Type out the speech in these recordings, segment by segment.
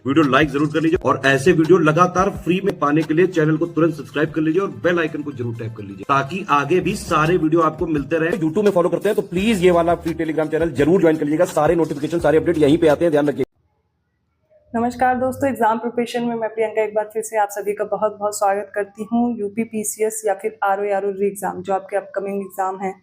Video like जरूर कर लीजिए और ऐसे वीडियो लगातार फ्री में पाने के लिए चैनल को तुरंत सब्सक्राइब कर लीजिए और बेल आइकन को जरूर टैप कर लीजिए ताकि आगे भी सारे वीडियो आपको मिलते रहे। यूट्यूब में फॉलो करते हैं तो प्लीज ये वाला फ्री टेलीग्राम चैनल जरूर ज्वाइन कर लीजिएगा। सारे नोटिफिकेशन सारे अपडेट यहीं पे आते हैं, ध्यान रखिए। नमस्कार दोस्तों, एग्जाम प्रिपरेशन में मैं प्रियंका एक बार फिर से आप सभी का बहुत बहुत स्वागत करती हूँ। यूपी पीसीएस या फिर आरओ री एग्जाम जो आपके अपकमिंग एग्जाम हैं,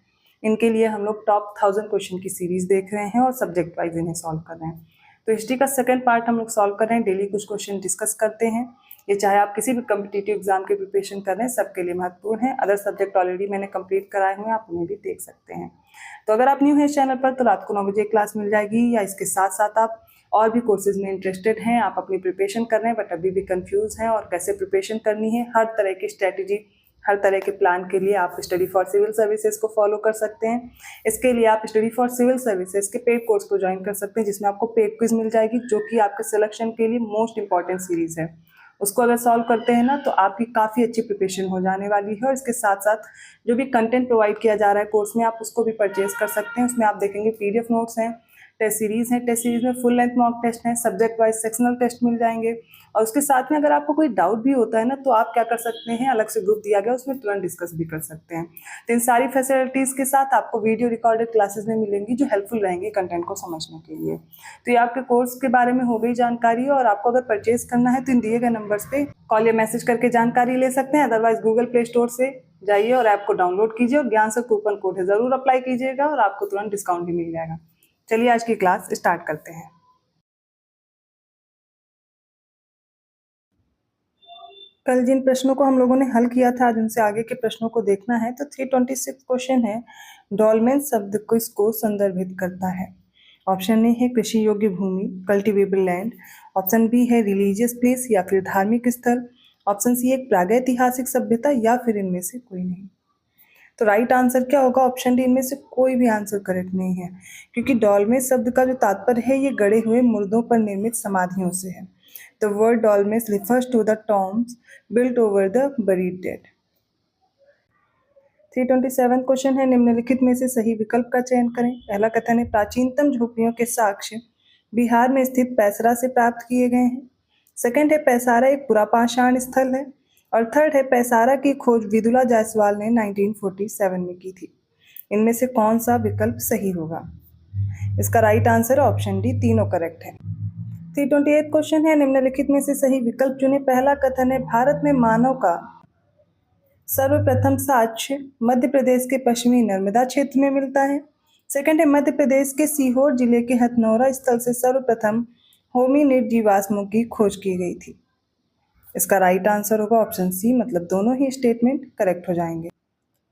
इनके लिए हम लोग टॉप 1000 क्वेश्चन की सीरीज देख रहे हैं और सब्जेक्ट वाइज इन्हें सॉल्व कर रहे हैं। तो हिस्ट्री का सेकंड पार्ट हम लोग सॉल्व कर रहे हैं। डेली कुछ क्वेश्चन डिस्कस करते हैं। ये चाहे आप किसी भी कम्पिटिटिव एग्जाम की प्रिपरेशन कर रहे हैं, सबके लिए महत्वपूर्ण है। अदर सब्जेक्ट ऑलरेडी मैंने कंप्लीट कराए हुए हैं, आप उन्हें भी देख सकते हैं। तो अगर आप न्यू हैं इस चैनल पर तो रात को 9 बजे क्लास मिल जाएगी, या इसके साथ साथ आप और भी कोर्सेज में इंटरेस्टेड हैं, आप अपनी प्रिपरेशन कर रहे हैं बट अभी भी कंफ्यूज हैं और कैसे प्रिपरेशन करनी है, हर तरह की स्ट्रेटजी, हर तरह के प्लान के लिए आप स्टडी फॉर सिविल सर्विसेज को फॉलो कर सकते हैं। इसके लिए आप स्टडी फॉर सिविल सर्विसेज के पेड कोर्स को ज्वाइन कर सकते हैं, जिसमें आपको पेड क्विज मिल जाएगी जो कि आपके सिलेक्शन के लिए मोस्ट इंपॉर्टेंट सीरीज है। उसको अगर सॉल्व करते हैं ना तो आपकी काफ़ी अच्छी प्रिपरेशन हो जाने वाली है। और इसके साथ साथ जो भी कंटेंट प्रोवाइड किया जा रहा है कोर्स में, आप उसको भी परचेज कर सकते हैं। उसमें आप देखेंगे पीडीएफ नोट्स हैं, टेस्ट सीरीज है, टेस्ट सीरीज में फुल लेंथ मॉक टेस्ट है, सब्जेक्ट वाइज सेक्शनल टेस्ट मिल जाएंगे। और उसके साथ में अगर आपको कोई डाउट भी होता है ना तो आप क्या कर सकते हैं, अलग से ग्रुप दिया गया उसमें तुरंत डिस्कस भी कर सकते हैं। तो इन सारी फैसिलिटीज़ के साथ आपको वीडियो रिकॉर्डेड क्लासेस में मिलेंगी जो हेल्पफुल रहेंगी कंटेंट को समझने के लिए। तो ये आपके कोर्स के बारे में हो गई जानकारी। और आपको अगर परचेज करना है तो इन दिए गए नंबर्स पे कॉल या मैसेज करके जानकारी ले सकते हैं। अदरवाइज गूगल प्ले स्टोर से जाइए और ऐप को डाउनलोड कीजिए और ज्ञान से कूपन कोड है ज़रूर अप्लाई कीजिएगा और आपको तुरंत डिस्काउंट भी मिल जाएगा। चलिए आज की क्लास स्टार्ट करते हैं। कल जिन प्रश्नों को हम लोगों ने हल किया था, आज उनसे आगे के प्रश्नों को देखना है। तो 326 क्वेश्चन है, डोलमेन शब्द को इसको संदर्भित करता है। ऑप्शन ए है कृषि योग्य भूमि, कल्टिवेबल लैंड। ऑप्शन बी है रिलीजियस प्लेस या फिर धार्मिक स्थल। ऑप्शन सी एक प्रागैतिहासिक सभ्यता या फिर इनमें से कोई नहीं। तो राइट आंसर क्या होगा? ऑप्शन डी, इनमें से कोई भी आंसर करेक्ट नहीं है, क्योंकि डॉलमेस शब्द का जो तात्पर्य है ये गड़े हुए मुर्दों पर निर्मित समाधियों से है। The word dolmens refers to the tombs built over the buried dead. 327 question है, निम्नलिखित में से सही विकल्प का चयन करें। पहला कथन है प्राचीनतम झोपड़ियों के साक्ष्य बिहार में स्थित पैसरा से प्राप्त किए गए हैं। सेकंड है पैसारा एक पुरापाषाण स्थल है। और थर्ड है पैसारा की खोज विदुला जायसवाल ने 1947 में की थी। इनमें से कौन सा विकल्प सही होगा? इसका राइट आंसर ऑप्शन डी, तीनों करेक्ट है। 328 क्वेश्चन है, निम्नलिखित में से सही विकल्प चुने। पहला कथन है भारत में मानव का सर्वप्रथम साक्ष्य मध्य प्रदेश के पश्चिमी नर्मदा क्षेत्र में मिलता है। सेकंड है मध्य प्रदेश के सीहोर जिले के हथनौरा स्थल से सर्वप्रथम होमिनिड जीवाश्मों की खोज की गई थी। इसका राइट आंसर होगा ऑप्शन सी, मतलब दोनों ही स्टेटमेंट करेक्ट हो जाएंगे।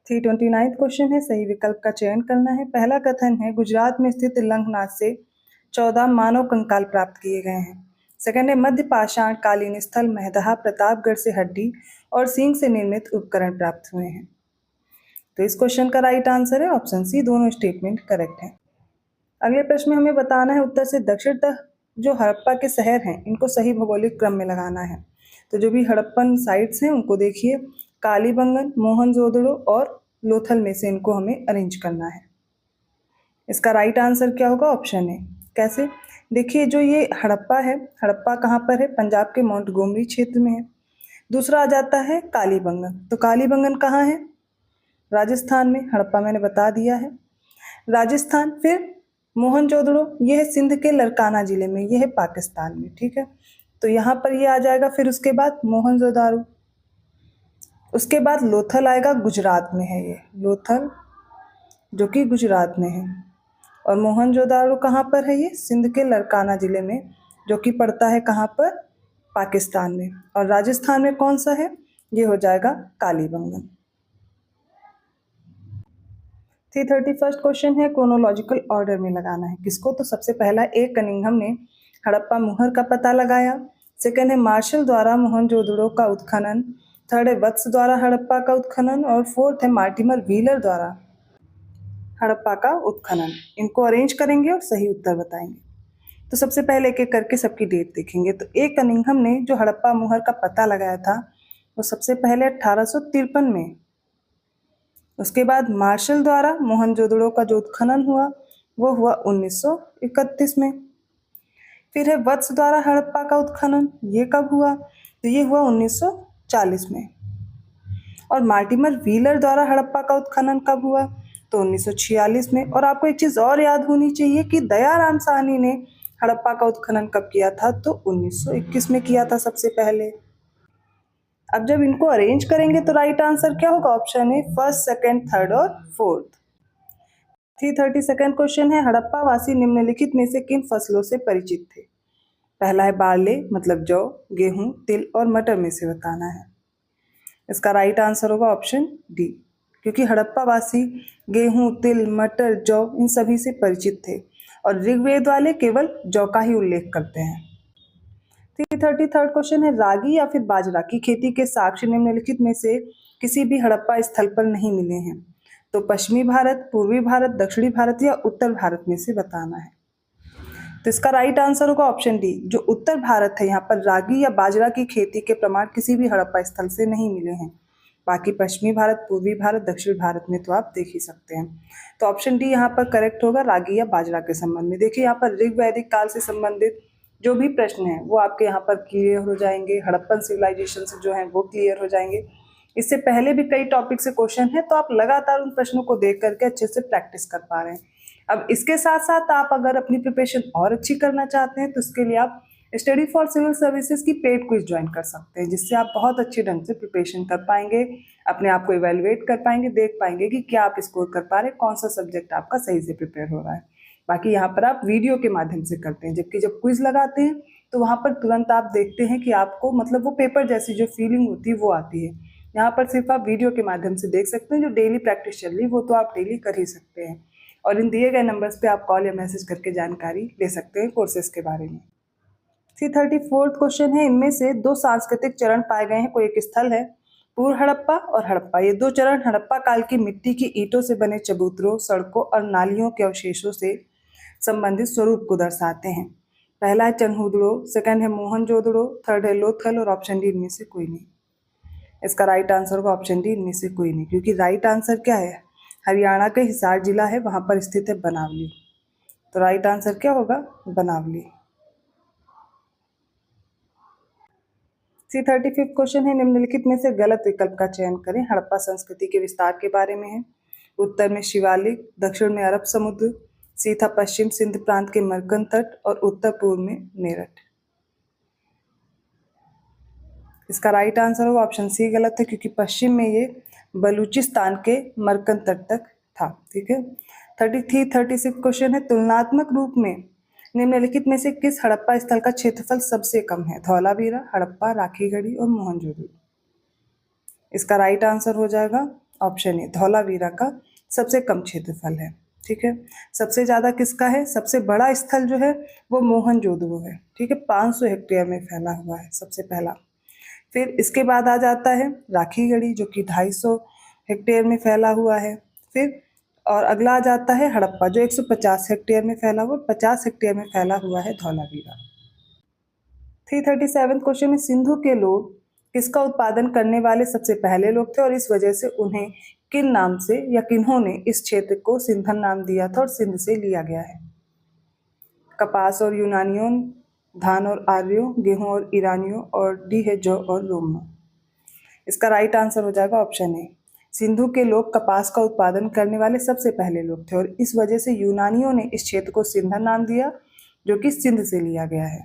329 क्वेश्चन है, सही विकल्प का चयन करना है। पहला कथन है गुजरात में स्थित लंकनाथ से 14 मानव कंकाल प्राप्त किए गए हैं। सेकंड है मध्य पाषाण कालीन स्थल महदहा प्रतापगढ़ से हड्डी और सींग से निर्मित उपकरण प्राप्त हुए हैं। तो इस क्वेश्चन का राइट आंसर है ऑप्शन सी, दोनों स्टेटमेंट करेक्ट है। अगले प्रश्न में हमें बताना है उत्तर से दक्षिण तक जो हड़प्पा के शहर हैं इनको सही भौगोलिक क्रम में लगाना है। तो जो भी हड़प्पन साइट्स हैं उनको देखिए, कालीबंगन, मोहनजोदड़ो और लोथल में से इनको हमें अरेंज करना है। इसका राइट आंसर क्या होगा? Option A. कैसे? देखिए, जो ये हड़प्पा है, हड़प्पा कहाँ पर है? पंजाब के मोंटगोमरी क्षेत्र में है। दूसरा आ जाता है कालीबंगन। तो कालीबंगन कहाँ है? राजस्थान में। हड़प्पा मैंने बता दिया है, राजस्थान। फिर मोहनजोदड़ो, ये है सिंध के लरकाना जिले में, ये है पाकिस्तान में। ठीक है, तो यहाँ पर ये आ जाएगा। फिर उसके बाद मोहनजोदारो, उसके बाद लोथल आएगा, गुजरात में है ये लोथल, जो कि गुजरात में है। और मोहनजोदारो कहाँ पर है? ये सिंध के लरकाना जिले में, जो कि पड़ता है कहाँ पर? पाकिस्तान में। और राजस्थान में कौन सा है? ये हो जाएगा कालीबंगन। 331 क्वेश्चन है, क्रोनोलॉजिकल ऑर्डर में लगाना है किसको? तो सबसे पहला ए कनिंघम ने हड़प्पा मुहर का पता लगाया। सेकंड है मार्शल द्वारा मोहनजोदड़ो का उत्खनन। थर्ड है वत्स द्वारा हड़प्पा का उत्खनन। और फोर्थ है मार्टिमर व्हीलर द्वारा हड़प्पा का उत्खनन। इनको अरेंज करेंगे और सही उत्तर बताएंगे। तो सबसे पहले एक एक करके सबकी डेट देखेंगे। तो ए कनिंघम ने जो हड़प्पा मुहर का पता लगाया था वो सबसे पहले 1853 में। उसके बाद मार्शल द्वारा मोहनजोदड़ो का जो उत्खनन हुआ वो हुआ 1931 में। फिर है वत्स द्वारा हड़प्पा का उत्खनन, ये कब हुआ? तो ये हुआ 1940 में। और मार्टिमर व्हीलर द्वारा हड़प्पा का उत्खनन कब हुआ? तो 1946 में। और आपको एक चीज और याद होनी चाहिए कि दयाराम साहनी ने हड़प्पा का उत्खनन कब किया था? तो 1921 में किया था सबसे पहले। अब जब इनको अरेंज करेंगे तो राइट आंसर क्या होगा? Option A first, second, third और फोर्थ। 332nd क्वेश्चन है, हड़प्पा वासी निम्नलिखित में से किन फसलों से परिचित थे? पहला है बार्ले मतलब जौ, गेहूं, तिल और मटर में से बताना है। इसका राइट आंसर होगा ऑप्शन डी, क्योंकि हड़प्पा वासी गेहूं, तिल, मटर, जौ इन सभी से परिचित थे और ऋग्वेद वाले केवल जौ का ही उल्लेख करते हैं। 333 क्वेश्चन है, रागी या फिर बाजरा की खेती के साक्ष्य निम्नलिखित में से किसी भी हड़प्पा स्थल पर नहीं मिले हैं? तो पश्चिमी भारत, पूर्वी भारत, दक्षिणी भारत या उत्तर भारत में से बताना है। तो इसका राइट आंसर होगा ऑप्शन डी, जो उत्तर भारत है यहाँ पर रागी या बाजरा की खेती के प्रमाण किसी भी हड़प्पा स्थल से नहीं मिले हैं। बाकी पश्चिमी भारत, पूर्वी भारत, दक्षिण भारत में तो आप देख ही सकते हैं। तो ऑप्शन डी यहाँ पर करेक्ट होगा रागी या बाजरा के संबंध में। देखिए यहाँ पर ऋग वैदिक काल से संबंधित जो भी प्रश्न है वो आपके यहाँ पर क्लियर हो जाएंगे, हड़प्पन सिविलाइजेशन से जो है वो क्लियर हो जाएंगे। इससे पहले भी कई टॉपिक से क्वेश्चन है, तो आप लगातार उन प्रश्नों को देख करके अच्छे से प्रैक्टिस कर पा रहे हैं। अब इसके साथ साथ आप अगर अपनी प्रिपरेशन और अच्छी करना चाहते हैं तो उसके लिए आप स्टडी फॉर सिविल सर्विसेज की पेड क्विज ज्वाइन कर सकते हैं, जिससे आप बहुत अच्छे ढंग से प्रिपरेशन कर पाएंगे, अपने आप को इवेलुएट कर पाएंगे, देख पाएंगे कि क्या आप स्कोर कर पा रहे हैं, कौन सा सब्जेक्ट आपका सही से प्रिपेयर हो रहा है। बाकी यहाँ पर आप वीडियो के माध्यम से करते हैं, जबकि जब क्विज लगाते हैं तो वहाँ पर तुरंत आप देखते हैं कि आपको मतलब वो पेपर जैसी जो फीलिंग होती है वो आती है। यहाँ पर सिर्फ आप वीडियो के माध्यम से देख सकते हैं, जो डेली प्रैक्टिस चल रही है वो तो आप डेली कर ही सकते हैं। और इन दिए गए नंबर्स पे आप कॉल या मैसेज करके जानकारी ले सकते हैं कोर्सेज के बारे में। 334 क्वेश्चन है, इनमें से दो सांस्कृतिक चरण पाए गए हैं, कोई एक स्थल है पूर्व हड़प्पा और हड़प्पा। ये दो चरण हड़प्पा काल की मिट्टी की ईंटों से बने चबूतरों, सड़कों और नालियों के अवशेषों से संबंधित स्वरूप को दर्शाते हैं। पहला है चन्हुदड़ो, सेकंड है मोहनजोदड़ो, थर्ड है लोथल और ऑप्शन डी इनमें से कोई नहीं। इसका राइट आंसर होगा ऑप्शन डी इनमें से कोई नहीं, क्योंकि राइट आंसर क्या है? हरियाणा के हिसार जिला है, वहां पर स्थित है बनावली। तो राइट आंसर क्या होगा? बनावली। 335 क्वेश्चन है, निम्नलिखित में से गलत विकल्प का चयन करें। हड़प्पा संस्कृति के विस्तार के बारे में है। उत्तर में शिवालिक, दक्षिण में अरब समुद्र, सी था पश्चिम सिंध प्रांत के मरकन तट और उत्तर पूर्व में मेरठ। इसका राइट आंसर होगा ऑप्शन सी गलत है, क्योंकि पश्चिम में ये बलूचिस्तान के मरकन तट तक था। ठीक है। 36 क्वेश्चन है, तुलनात्मक रूप में निम्नलिखित में से किस हड़प्पा स्थल का क्षेत्रफल सबसे कम है? धौलावीरा, हड़प्पा, राखीगढ़ी और मोहनजोदड़ो। इसका राइट आंसर हो जाएगा ऑप्शन ए, धौलावीरा का सबसे कम क्षेत्रफल है। ठीक है। सबसे ज्यादा किसका है? सबसे बड़ा स्थल जो है वो मोहनजोदड़ो है। ठीक है, 500 हेक्टेयर में फैला हुआ है सबसे पहला। फिर इसके बाद आ जाता है राखीगढ़ी, जो कि 250 हेक्टेयर में फैला हुआ है। फिर और अगला आ जाता है हड़प्पा, जो 150 हेक्टेयर में फैला हुआ, 50 हेक्टेयर में फैला हुआ है धौलावीरा। 337 क्वेश्चन में, सिंधु के लोग किसका उत्पादन करने वाले सबसे पहले लोग थे और इस वजह से उन्हें किन नाम से या किन्होंने इस क्षेत्र को सिंधन नाम दिया था और सिंध से लिया गया है? कपास और यूनानियों, धान और आर्यों, गेहूं और ईरानियों और डी है जौ और रोमनों। इसका राइट आंसर हो जाएगा ऑप्शन ए, सिंधु के लोग कपास का उत्पादन करने वाले सबसे पहले लोग थे और इस वजह से यूनानियों ने इस क्षेत्र को सिंधन नाम दिया, जो कि सिंध से लिया गया है।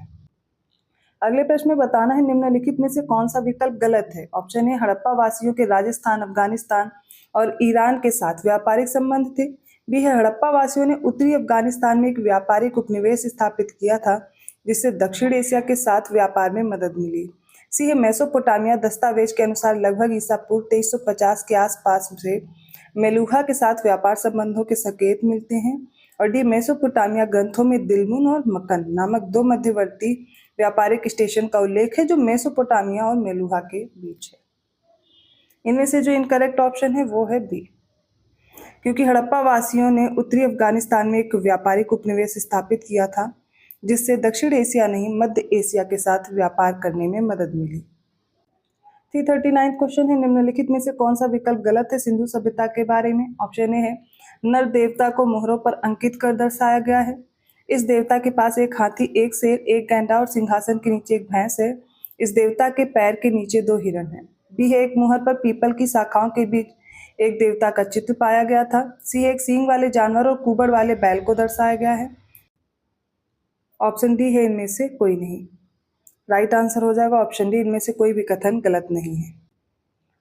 अगले प्रश्न में बताना है निम्नलिखित में से कौन सा विकल्प गलत है। ऑप्शन ए, हड़प्पा वासियों के राजस्थान, अफगानिस्तान और ईरान के साथ व्यापारिक संबंध थे। बी है, हड़प्पा वासियों ने उत्तरी अफगानिस्तान में एक व्यापारिक उपनिवेश स्थापित किया था जिससे दक्षिण एशिया के साथ व्यापार में मदद मिली। सी है, मेसोपोटामिया दस्तावेज के अनुसार लगभग ईसा पूर्व 2350 के आसपास से मेलुहा के साथ व्यापार संबंधों के संकेत मिलते हैं। और डी, मेसोपोटामिया ग्रंथों में दिलमुन और मक्कन नामक दो मध्यवर्ती व्यापारिक स्टेशन का उल्लेख है जो मेसोपोटामिया और मेलुहा के बीच है। इनमें से जो इनकरेक्ट ऑप्शन है वो है बी, क्योंकि हड़प्पा वासियों ने उत्तरी अफगानिस्तान में एक व्यापारिक उपनिवेश स्थापित किया था जिससे दक्षिण एशिया नहीं मध्य एशिया के साथ व्यापार करने में मदद मिली। 339 क्वेश्चन है, निम्नलिखित में से कौन सा विकल्प गलत है सिंधु सभ्यता के बारे में? ऑप्शन ए है, नर देवता को मोहरों पर अंकित कर दर्शाया गया है। इस देवता के पास एक हाथी, एक शेर, एक गैंडा और सिंहासन के नीचे एक भैंस है। इस देवता के पैर के नीचे 2 हिरण हैं। बी है, एक मुहर पर पीपल की शाखाओं के बीच एक देवता का चित्र पाया गया था। सी है, एक सींग वाले जानवर और कुबड़ वाले बैल को दर्शाया गया है। ऑप्शन डी है, इनमें से कोई नहीं। राइट आंसर हो जाएगा ऑप्शन डी, इनमें से कोई भी कथन गलत नहीं है।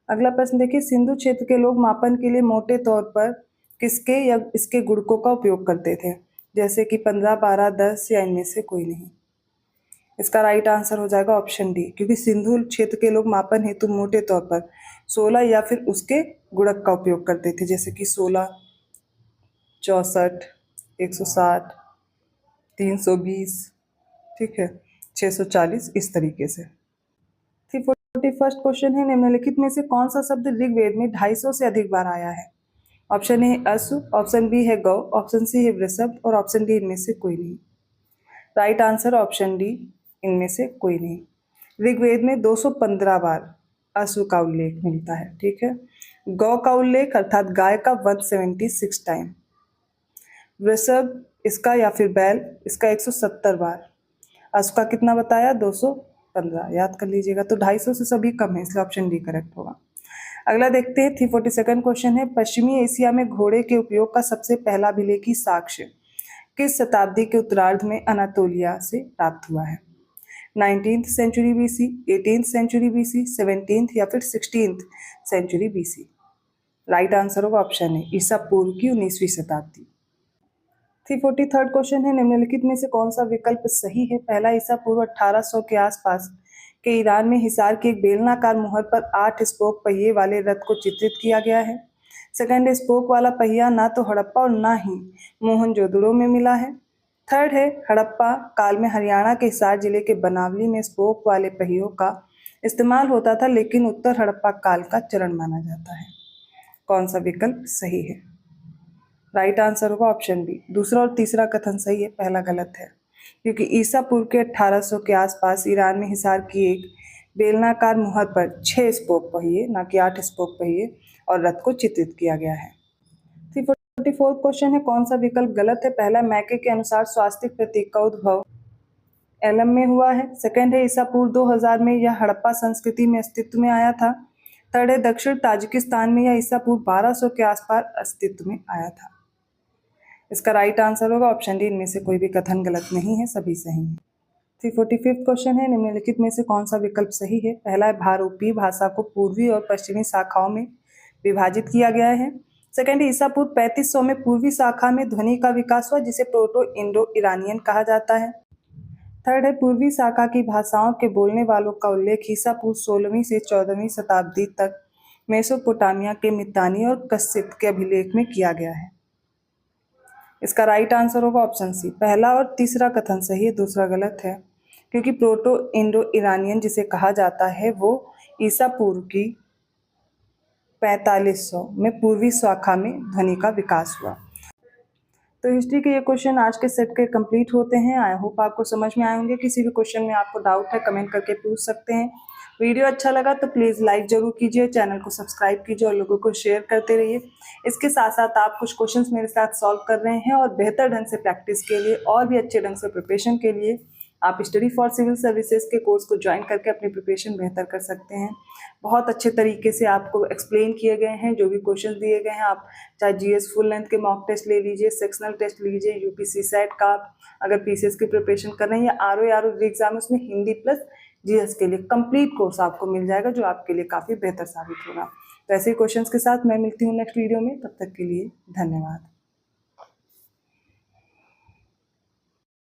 अगला प्रश्न देखिए, सिंधु क्षेत्र के लोग मापन के लिए मोटे तौर पर किसके या इसके गुणकों का उपयोग करते थे, जैसे कि 15, 12, 10 या इनमें से कोई नहीं। इसका राइट आंसर हो जाएगा ऑप्शन डी, क्योंकि सिंधु क्षेत्र के लोग मापन हेतु मोटे तौर पर 16 या फिर उसके गुणक का उपयोग करते थे, जैसे कि 16, 64, 160, 320, ठीक है, 640, इस तरीके से। 341 क्वेश्चन है, निम्नलिखित में से कौन सा शब्द ऋग्वेद में 250 से अधिक बार आया है। ऑप्शन ए है अश्व, ऑप्शन बी है गौ, ऑप्शन सी है वृषभ और ऑप्शन डी इनमें से कोई नहीं। राइट आंसर ऑप्शन डी, इनमें से कोई नहीं। ऋग्वेद में 215 बार अश्व का उल्लेख मिलता है, ठीक है। गौ का उल्लेख अर्थात गाय का 176 टाइम। वृषभ इसका या फिर बैल इसका 170 बार। अश्व का कितना बताया, 215, याद कर लीजिएगा। तो 250 से सभी कम है, इसलिए ऑप्शन डी करेक्ट होगा। अगला देखते हैं 342 क्वेश्चन है, पश्चिमी एशिया में घोड़े के उपयोग का सबसे पहला अभिलेखी साक्ष्य किस शताब्दी के उत्तरार्ध में अनातोलिया से प्राप्त हुआ है। 19th century BC, 18th century BC, 17th या फिर 16th century BC. Right answer होगा ऑप्शन है, ईसा पूर्व की 19वीं शताब्दी। 343 क्वेश्चन है, निम्नलिखित में से कौन सा विकल्प सही है। पहला, ईसा पूर्व 1800 के आसपास के ईरान में हिसार की एक बेलनाकार मुहर पर 8 स्पोक पहिए वाले रथ को चित्रित किया गया है। सेकंड, स्पोक वाला पहिया ना तो हड़प्पा और ना ही मोहनजोदड़ो में मिला है। थर्ड है, हड़प्पा काल में हरियाणा के हिसार जिले के बनावली में स्पोक वाले पहियों का इस्तेमाल होता था, लेकिन उत्तर हड़प्पा काल का चरण माना जाता है। कौन सा विकल्प सही है। राइट आंसर होगा ऑप्शन बी, दूसरा और तीसरा कथन सही है, पहला गलत है, क्योंकि ईसा पूर्व के 1800 के आसपास ईरान में हिसार की एक बेलनाकार मुहर पर 6 स्पोक पहिए, ना कि 8 स्पोक पहिए और रथ को चित्रित किया गया है। 344 क्वेश्चन है, कौन सा विकल्प गलत है। पहला, मैके के अनुसार स्वास्तिक प्रतीक का उद्भव एलम में हुआ है। सेकंड है, ईसा पूर्व 2000 में यह हड़प्पा संस्कृति में अस्तित्व में आया था। थर्ड है, दक्षिण ताजिकिस्तान में यह ईसा पूर्व 1200 के आसपास अस्तित्व में आया था। इसका राइट आंसर होगा ऑप्शन डी, इनमें से कोई भी कथन गलत नहीं है, सभी सही है। 345 क्वेश्चन है, निम्नलिखित में से कौन सा विकल्प सही है। पहला है, भारोपी भाषा को पूर्वी और पश्चिमी शाखाओं में विभाजित किया गया है। सेकंड, ईसा पूर्व 3500 में पूर्वी शाखा में ध्वनि का विकास हुआ, जिसे प्रोटो इंडो ईरानियन कहा जाता है। थर्ड है, पूर्वी शाखा की भाषाओं के बोलने वालों का उल्लेख ईसा पूर्व 16वीं से 14वीं शताब्दी तक मेसोपोटामिया के मितानी और कस्सित के अभिलेख में किया गया है। इसका राइट आंसर होगा ऑप्शन सी, पहला और तीसरा कथन सही है, दूसरा गलत है, क्योंकि प्रोटो इंडो ईरानियन जिसे कहा जाता है वो ईसा पूर्व की 4500 में पूर्वी शाखा में ध्वनि का विकास हुआ। तो हिस्ट्री के ये क्वेश्चन आज के सेट के कंप्लीट होते हैं। आई होप आपको समझ में आए होंगे। किसी भी क्वेश्चन में आपको डाउट है कमेंट करके पूछ सकते हैं। वीडियो अच्छा लगा तो प्लीज़ लाइक जरूर कीजिए, चैनल को सब्सक्राइब कीजिए और लोगों को शेयर करते रहिए। इसके साथ साथ आप कुछ क्वेश्चंस मेरे साथ सॉल्व कर रहे हैं और बेहतर ढंग से प्रैक्टिस के लिए और भी अच्छे ढंग से प्रिपरेशन के लिए आप स्टडी फॉर सिविल सर्विसेज के कोर्स को ज्वाइन करके अपनी प्रिपरेशन बेहतर कर सकते हैं। बहुत अच्छे तरीके से आपको एक्सप्लेन किए गए हैं, जो भी क्वेश्चन दिए गए हैं। आप चाहे जीएस फुल लेंथ के मॉक टेस्ट ले लीजिए, सेक्शनल टेस्ट लीजिए, यूपीसी सेट का अगर पीसीएस की प्रिपरेशन कर रहे हैं या आरओ एग्जाम, उसमें हिंदी प्लस जीएस के लिए कंप्लीट कोर्स आपको मिल जाएगा, जो आपके लिए काफ़ी बेहतर साबित होगा। तो ऐसे क्वेश्चंस के साथ मैं मिलती हूँ नेक्स्ट वीडियो में, तब तक के लिए धन्यवाद।